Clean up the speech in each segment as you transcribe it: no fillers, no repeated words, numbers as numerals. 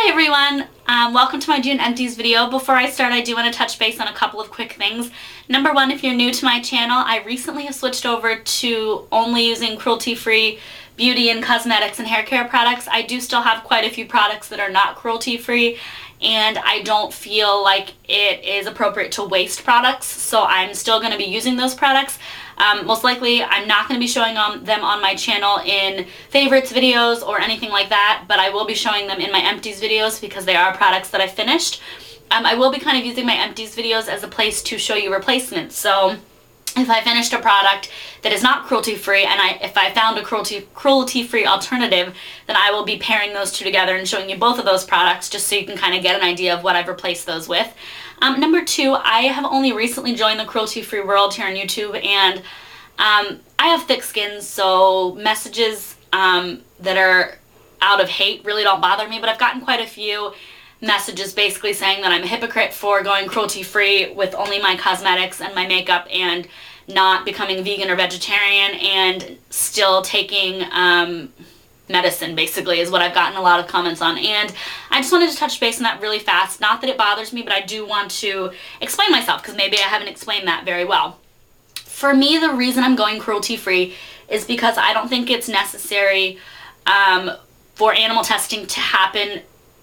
Hi everyone, welcome to my June Empties video. Before I start, I do want to touch base on a couple of quick things. Number one, if you're new to my channel, I recently have switched over to only using cruelty-free beauty and cosmetics and hair care products. I do still have quite a few products that are not cruelty-free, and I don't feel like it is appropriate to waste products, so I'm still going to be using those products. Most likely I'm not going to be showing them on my channel in favorites videos or anything like that, but I will be showing them in my empties videos because they are products that I finished. I will be kind of using my empties videos as a place to show you replacements. So if I finished a product that is not cruelty-free and if I found a cruelty-free alternative, then I will be pairing those two together and showing you both of those products just so you can kind of get an idea of what I've replaced those with. Number two, I have only recently joined the cruelty-free world here on YouTube, and I have thick skin, so messages that are out of hate really don't bother me, but I've gotten quite a few messages basically saying that I'm a hypocrite for going cruelty-free with only my cosmetics and my makeup and not becoming vegan or vegetarian and still taking medicine, basically, is what I've gotten a lot of comments on. And I just wanted to touch base on that really fast. Not that it bothers me, but I do want to explain myself because maybe I haven't explained that very well. For me, the reason I'm going cruelty-free is because I don't think it's necessary for animal testing to happen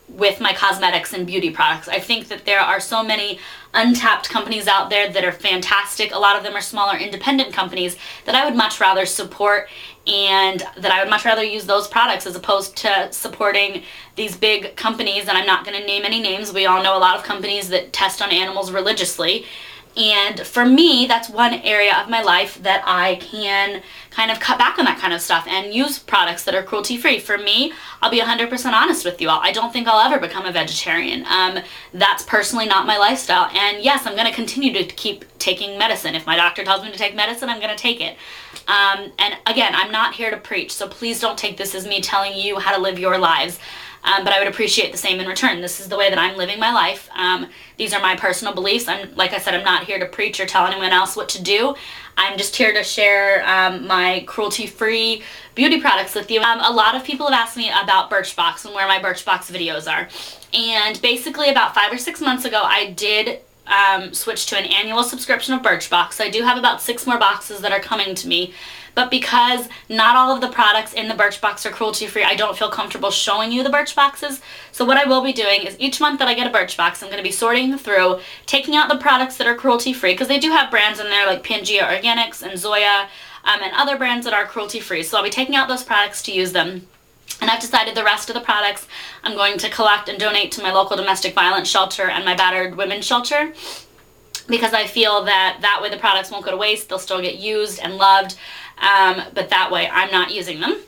with my cosmetics and beauty products. I think that there are so many untapped companies out there that are fantastic. A lot of them are smaller independent companies that I would much rather support, and that I would much rather use those products as opposed to supporting these big companies. And I'm not going to name any names. We all know a lot of companies that test on animals religiously. And for me, that's one area of my life that I can kind of cut back on that kind of stuff and use products that are cruelty-free. For me, I'll be 100% honest with you all. I don't think I'll ever become a vegetarian. That's personally not my lifestyle. And yes, I'm going to continue to keep taking medicine. If my doctor tells me to take medicine, I'm going to take it. And again, I'm not here to preach, so please don't take this as me telling you how to live your lives. But I would appreciate the same in return. This is the way that I'm living my life. These are my personal beliefs. Like I said, I'm not here to preach or tell anyone else what to do. I'm just here to share my cruelty-free beauty products with you. A lot of people have asked me about Birchbox and where my Birchbox videos are. And basically about 5 or 6 months ago, I did switch to an annual subscription of Birchbox. I do have about 6 more boxes that are coming to me. But because not all of the products in the Birchbox are cruelty-free, I don't feel comfortable showing you the Birchboxes. So what I will be doing is each month that I get a Birchbox, I'm going to be sorting through, taking out the products that are cruelty-free, because they do have brands in there like Pangea Organics and Zoya, and other brands that are cruelty-free. So I'll be taking out those products to use them. And I've decided the rest of the products I'm going to collect and donate to my local domestic violence shelter and my battered women's shelter, because I feel that that way the products won't go to waste. They'll still get used and loved. But that way I'm not using them,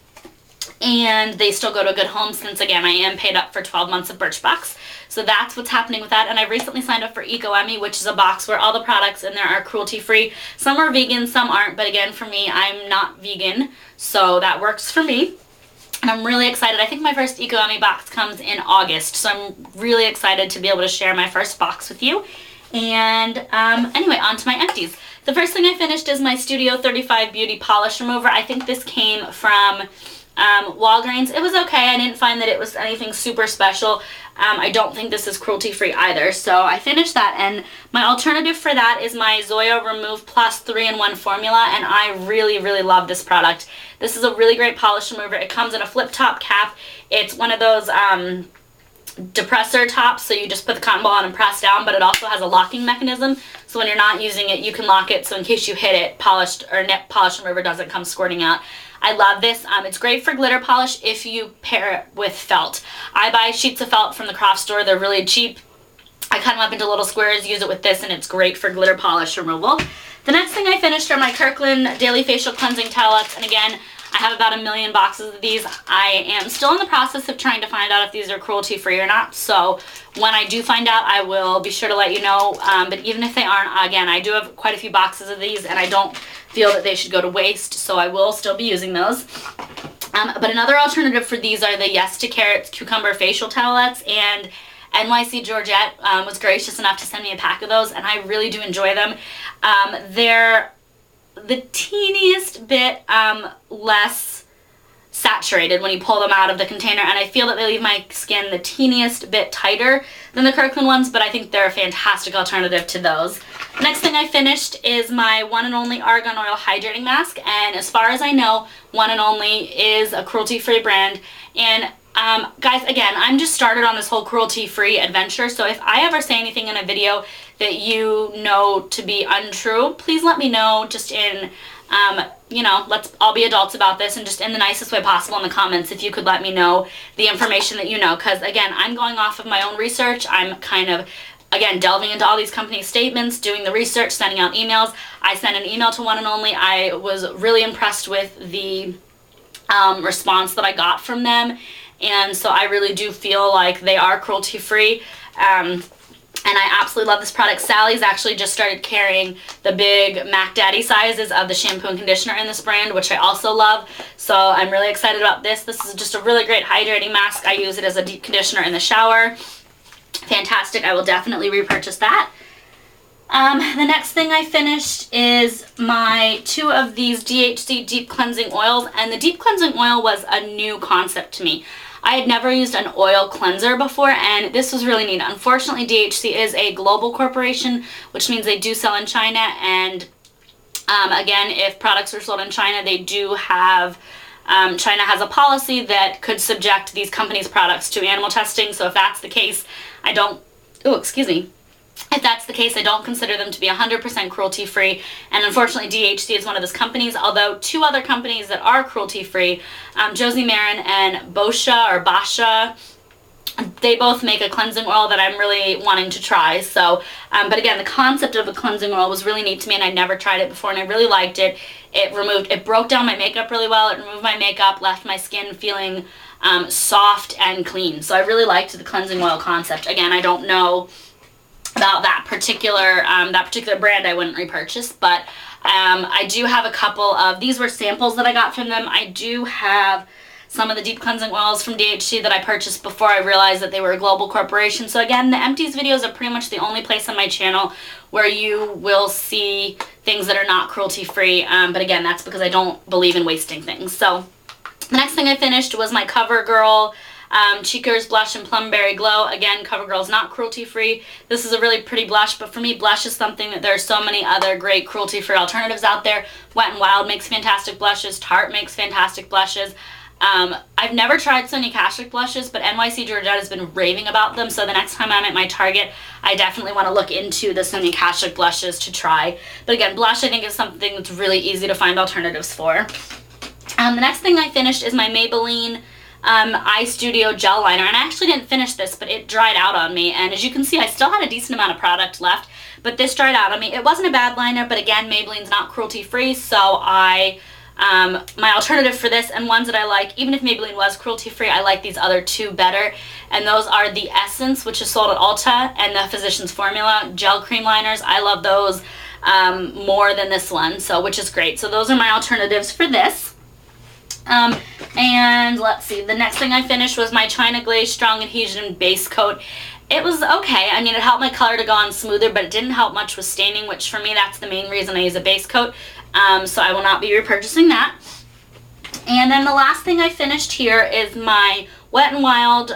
and they still go to a good home, since again I am paid up for 12 months of Birchbox. So that's what's happening with that. And I recently signed up for Eco-Emmy, which is a box where all the products in there are cruelty-free. Some are vegan, some aren't, but again, for me, I'm not vegan, so that works for me. And I'm really excited. I think my first Eco-Emmy box comes in August, so I'm really excited to be able to share my first box with you. And anyway, on to my empties. The first thing I finished is my Studio 35 Beauty Polish Remover. I think this came from Walgreens. It was okay. I didn't find that it was anything super special. I don't think this is cruelty-free either. So I finished that, and my alternative for that is my Zoya Remove Plus 3-in-1 formula, and I really, really love this product. This is a really great polish remover. It comes in a flip-top cap. It's one of those depressor tops, so you just put the cotton ball on and press down, but it also has a locking mechanism, so when you're not using it, you can lock it, so in case you hit it, polished or net polish remover doesn't come squirting out. I love this. It's great for glitter polish if you pair it with felt. I buy sheets of felt from the craft store. They're really cheap. I cut them up into little squares, use it with this, and it's great for glitter polish removal. The next thing I finished are my Kirkland Daily Facial Cleansing Towelettes, and again, I have about 1 million boxes of these. I am still in the process of trying to find out if these are cruelty-free or not, so when I do find out, I will be sure to let you know. But even if they aren't, again, I do have quite a few boxes of these, and I don't feel that they should go to waste, so I will still be using those. But another alternative for these are the Yes to Carrots Cucumber Facial Towelettes, and NYC Georgette was gracious enough to send me a pack of those, and I really do enjoy them. They're the teeniest bit less saturated when you pull them out of the container, and I feel that they leave my skin the teeniest bit tighter than the Kirkland ones, but I think they're a fantastic alternative to those. Next thing I finished is my One and Only Argan Oil Hydrating Mask, and as far as I know, One and Only is a cruelty-free brand, and guys, again, I'm just started on this whole cruelty-free adventure, so if I ever say anything in a video that you know to be untrue, please let me know just in, you know, let's all be adults about this, and just in the nicest way possible in the comments if you could let me know the information that you know, because again, I'm going off of my own research. I'm kind of, again, delving into all these company statements, doing the research, sending out emails. I sent an email to One and Only. I was really impressed with the response that I got from them, and so I really do feel like they are cruelty-free. And I absolutely love this product. Sally's actually just started carrying the big Mac Daddy sizes of the shampoo and conditioner in this brand, which I also love. So I'm really excited about this. This is just a really great hydrating mask. I use it as a deep conditioner in the shower. Fantastic. I will definitely repurchase that. The next thing I finished is my 2 of these DHC deep cleansing oils, and the deep cleansing oil was a new concept to me. I had never used an oil cleanser before, and this was really neat. Unfortunately, DHC is a global corporation, which means they do sell in China, and again, if products are sold in China, they do have, China has a policy that could subject these companies' products to animal testing, so if that's the case, I don't, oh, excuse me. If that's the case, I don't consider them to be 100% cruelty-free, and unfortunately DHC is one of those companies, although 2 other companies that are cruelty-free, Josie Maran and Basha, they both make a cleansing oil that I'm really wanting to try. So, but again, the concept of a cleansing oil was really neat to me, and I'd never tried it before, and I really liked it. It broke down my makeup really well. It removed my makeup, left my skin feeling soft and clean. So I really liked the cleansing oil concept. Again, I don't know about that particular brand. I wouldn't repurchase, but I do have a couple of, these were samples that I got from them. I do have some of the deep cleansing oils from DHC that I purchased before I realized that they were a global corporation. So again, the Empties videos are pretty much the only place on my channel where you will see things that are not cruelty-free, but again, that's because I don't believe in wasting things. So the next thing I finished was my CoverGirl Cheekers Blush and Plumberry Glow. Again, CoverGirl is not cruelty-free. This is a really pretty blush, but for me, blush is something that there are so many other great cruelty-free alternatives out there. Wet n Wild makes fantastic blushes. Tarte makes fantastic blushes. I've never tried Sonia Kashuk blushes, but NYC Georgette has been raving about them, so the next time I'm at my Target, I definitely want to look into the Sonia Kashuk blushes to try. But again, blush I think is something that's really easy to find alternatives for. The next thing I finished is my Maybelline Eye Studio Gel Liner, and I actually didn't finish this, but it dried out on me, and as you can see, I still had a decent amount of product left, but this dried out on me. It wasn't a bad liner, but again, Maybelline's not cruelty-free, so my alternative for this, and ones that I like, even if Maybelline was cruelty-free, I like these other 2 better, and those are the Essence, which is sold at Ulta, and the Physicians Formula Gel Cream Liners. I love those more than this one, so which is great. So those are my alternatives for this. And let's see, the next thing I finished was my China Glaze Strong Adhesion Base Coat. It was okay. I mean, it helped my color to go on smoother, but it didn't help much with staining, which for me, that's the main reason I use a base coat. So I will not be repurchasing that. And then the last thing I finished here is my Wet n Wild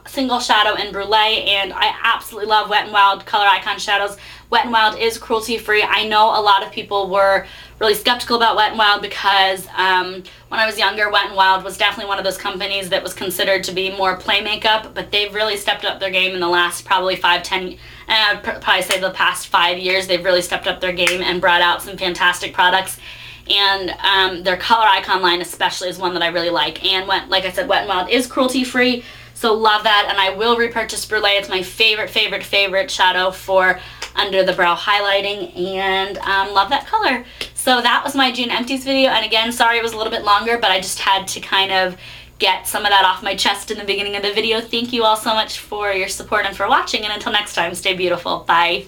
Single Shadow in Brulee, and I absolutely love Wet n Wild Color Icon Shadows. Wet n Wild is cruelty-free. I know a lot of people were really skeptical about Wet n Wild because when I was younger, Wet n Wild was definitely one of those companies that was considered to be more play makeup, but they've really stepped up their game in the last probably 5-10, I'd probably say the past 5 years. They've really stepped up their game and brought out some fantastic products. And their Color Icon line especially is one that I really like. And like I said, Wet n Wild is cruelty-free, so love that. And I will repurchase Brulee. It's my favorite shadow for under the brow highlighting, and love that color. So that was my June Empties video. And again, sorry it was a little bit longer, but I just had to kind of get some of that off my chest in the beginning of the video. Thank you all so much for your support and for watching. And until next time, stay beautiful. Bye.